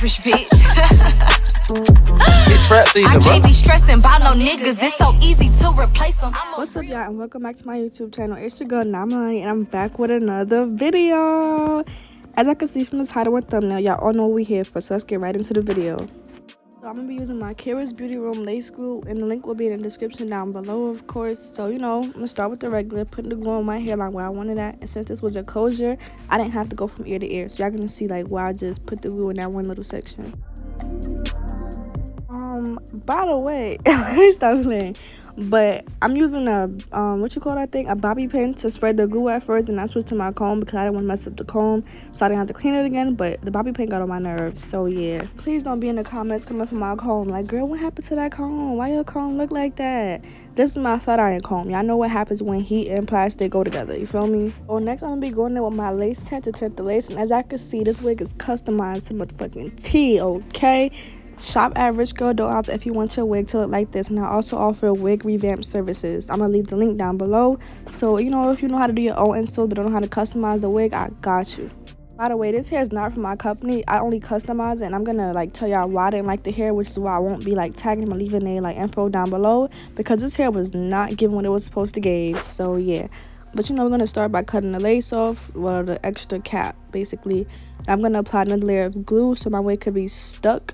average bitch. It's trap season, I can't be stressing about no niggas. It's so easy to replace them. What's up, y'all, and welcome back to my YouTube channel. It's your girl Ny Millani, and I'm back with another video. As I can see from the title and thumbnail, y'all all know what we here for, so let's get right into the video. So I'm gonna be using my Kira's Beauty Room lace glue, and the link will be in the description down below, of course. So I'm gonna start with the regular, putting the glue on my hairline where I wanted that. And since this was a closure, I didn't have to go from ear to ear, so y'all gonna see like where I just put the glue in that one little section. By the way, let me stop playing. But I'm using a a bobby pin to spread the glue at first, and I switched to my comb because I didn't want to mess up the comb, so I didn't have to clean it again. But the bobby pin got on my nerves, so yeah. Please don't be in the comments coming from my comb like, girl, what happened to that comb? Why your comb look like that? This is my flat iron comb. Y'all know what happens when heat and plastic go together, you feel me? Well, next I'm gonna be going in with my lace tint to tint the lace, and as I can see, this wig is customized to motherfucking T, okay? Shop at Rich Girl Dollhouse if you want your wig to look like this, and I also offer wig revamp services. I'm gonna leave the link down below, so if you know how to do your own install but don't know how to customize the wig, I got you. By the way, this hair is not from my company. I only customize it, and I'm gonna tell y'all why I didn't like the hair, which is why I won't be tagging them or leaving their info down below, because this hair was not giving what it was supposed to give. So yeah, but we're gonna start by cutting the lace off, well, the extra cap basically. I'm gonna apply another layer of glue so my wig could be stuck.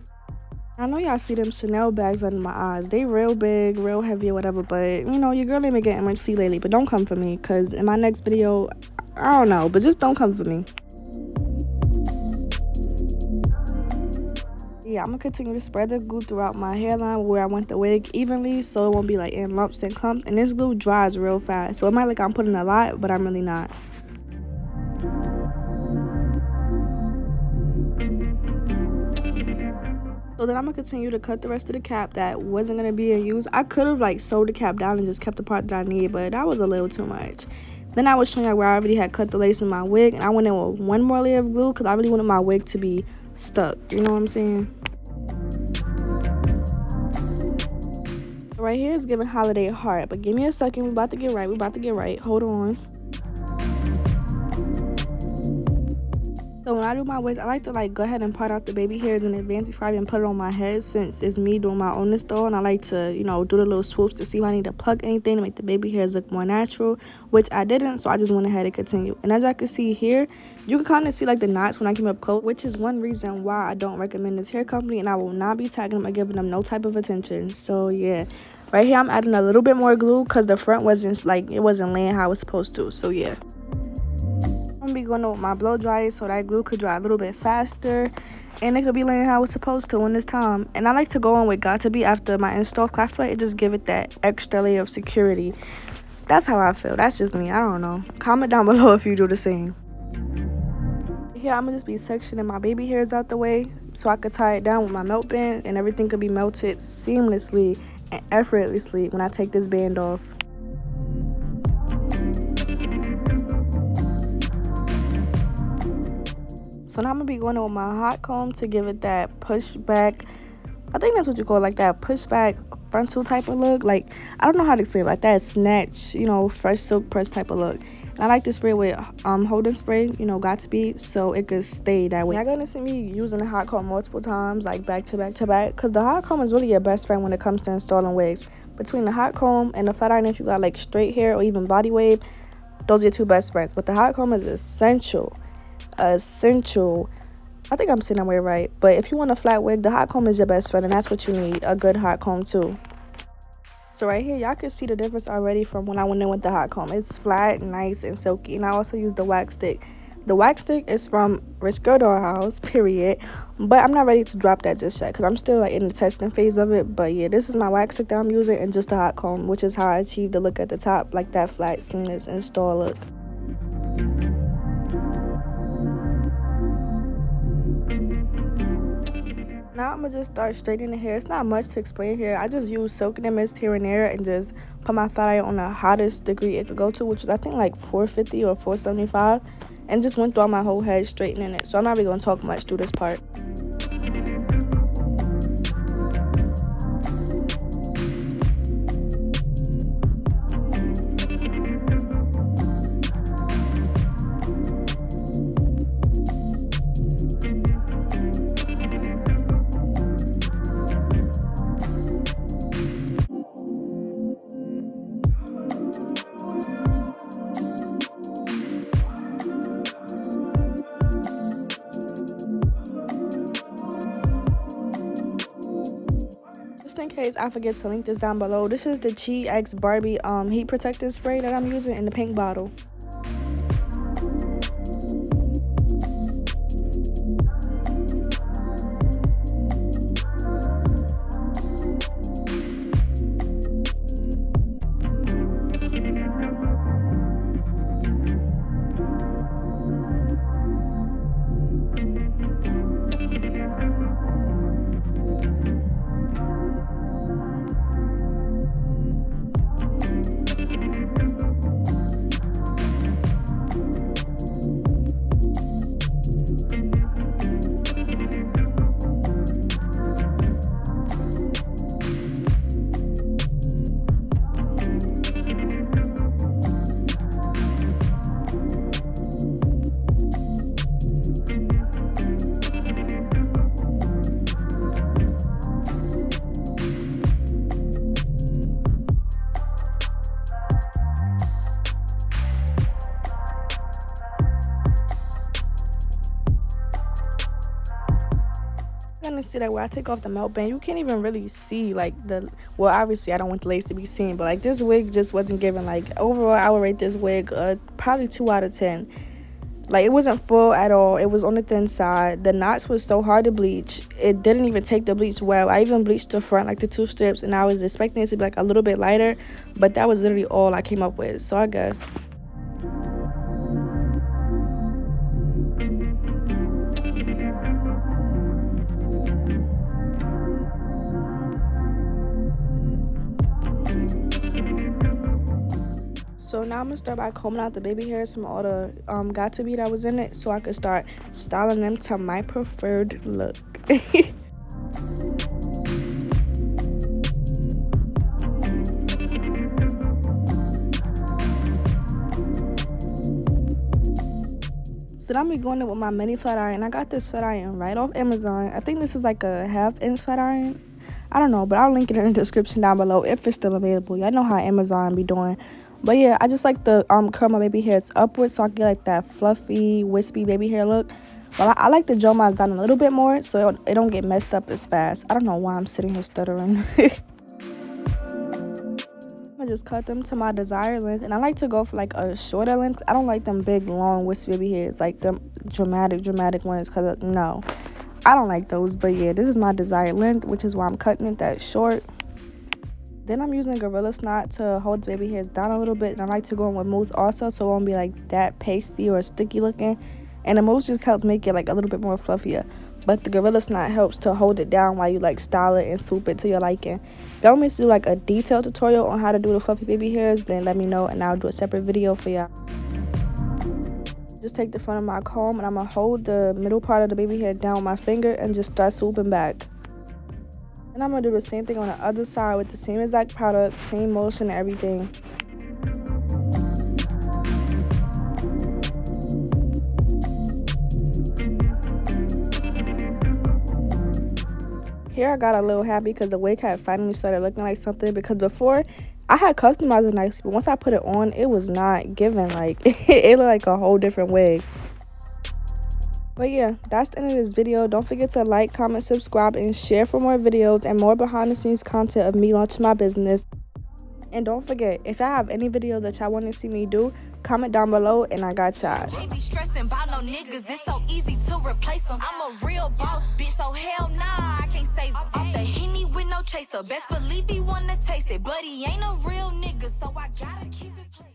I know y'all see them Chanel bags under my eyes. They real big, real heavy or whatever, but your girl ain't been getting much sleep lately. But don't come for me, because in my next video, I don't know, but just don't come for me. Yeah, I'm gonna continue to spread the glue throughout my hairline where I want the wig evenly, so it won't be in lumps and clumps. And this glue dries real fast, so it might I'm putting a lot, but I'm really not. So then I'm gonna continue to cut the rest of the cap that wasn't gonna be in use. I could have sewed the cap down and just kept the part that I need, but that was a little too much. Then I was showing y'all where I already had cut the lace in my wig, and I went in with one more layer of glue because I really wanted my wig to be stuck. You know what I'm saying? Right here is giving holiday heart, but give me a second. We about to get right. Hold on. So when I do my wigs, I like to go ahead and part out the baby hairs in advance before I even put it on my head, since it's me doing my own install, and I like to do the little swoops to see if I need to plug anything to make the baby hairs look more natural, which I didn't, so I just went ahead and continued. And as y'all can see here, you can kind of see the knots when I came up close, which is one reason why I don't recommend this hair company, and I will not be tagging them or giving them no type of attention. So yeah, right here I'm adding a little bit more glue because the front wasn't it wasn't laying how it was supposed to. So yeah, I'm gonna be going with my blow dryer so that glue could dry a little bit faster, and it could be laying how it's supposed to in this time. And I like to go in with got to be after my install, because I feel like it just give it that extra layer of security. That's how I feel. That's just me. I don't know. Comment down below if you do the same. Here I'm gonna just be sectioning my baby hairs out the way so I could tie it down with my melt band, and everything could be melted seamlessly and effortlessly when I take this band off. So now I'm gonna be going in with my hot comb to give it that push back. I think that's what you call that push back frontal type of look. I don't know how to explain it, that snatch, fresh silk press type of look. And I like to spray with holding spray, got to be, so it could stay that way. You're gonna see me using the hot comb multiple times, back to back to back, because the hot comb is really your best friend when it comes to installing wigs. Between the hot comb and the flat iron, if you got straight hair or even body wave, those are your two best friends. But the hot comb is essential. I think I'm saying that way right, but if you want a flat wig, the hot comb is your best friend, and that's what you need, a good hot comb too. So right here, y'all can see the difference already from when I went in with the hot comb. It's flat, nice, and silky. And I also use the wax stick. The wax stick is from Rich Girl Dollhouse, period. But I'm not ready to drop that just yet, because I'm still in the testing phase of it. But yeah, this is my wax stick that I'm using, and just the hot comb, which is how I achieved the look at the top, that flat, seamless install look. Now I'm gonna just start straightening the hair. It's not much to explain here. I just use soaking and mist here and there, and just put my flat iron on the hottest degree it could go to, which is I think 450 or 475, and just went through my whole head straightening it. So I'm not really gonna talk much through this part. case I forget to link this down below, this is the Chi X Barbie heat protectant spray that I'm using in the pink bottle. Gonna see that where I take off the melt band, you can't even really see like well, obviously I don't want the lace to be seen, but like this wig just wasn't giving. Like overall I would rate this wig probably 2 out of 10. Like it wasn't full at all, it was on the thin side. The knots was so hard to bleach, it didn't even take the bleach well. I even bleached the front, like the 2 strips, and I was expecting it to be like a little bit lighter, but that was literally all I came up with. So I guess so now I'm gonna start by combing out the baby hairs from all the got to be that was in it, so I could start styling them to my preferred look. So now I'm going in with my mini flat iron. I got this flat iron right off Amazon. I think this is like a 1/2-inch flat iron. I don't know, but I'll link it in the description down below if it's still available. Y'all know how Amazon be doing. But yeah, I just like to curl my baby hairs upwards so I get like that fluffy, wispy baby hair look. But I like to gel mine down a little bit more so it don't get messed up as fast. I don't know why I'm sitting here stuttering. I just cut them to my desired length, and I like to go for like a shorter length. I don't like them big, long, wispy baby hairs, like them dramatic ones, because no, I don't like those. But yeah, this is my desired length, which is why I'm cutting it that short. Then I'm using Gorilla Snot to hold the baby hairs down a little bit, and I like to go in with mousse also, so it won't be like that pasty or sticky looking. And the mousse just helps make it like a little bit more fluffier, but the Gorilla Snot helps to hold it down while you like style it and swoop it to your liking. If y'all want me to do like a detailed tutorial on how to do the fluffy baby hairs, then let me know and I'll do a separate video for y'all. Just take the front of my comb and I'm gonna hold the middle part of the baby hair down with my finger and just start swooping back. And I'm gonna do the same thing on the other side with the same exact product, same motion and everything. Here I got a little happy because the wig had finally started looking like something, because before I had customized it nicely, but once I put it on, it was not giving. Like it looked like a whole different wig. But yeah, that's the end of this video. Don't forget to like, comment, subscribe, and share for more videos and more behind the scenes content of me launching my business. And don't forget, if y'all have any videos that y'all want to see me do, comment down below and I got y'all. They be stressing about no niggas, it's so easy to replace them. I'm a real boss, bitch, so hell nah, I can't save off the Henny with no chaser. Best believe he wanna taste it, but he ain't a real nigga, so I gotta keep it playing.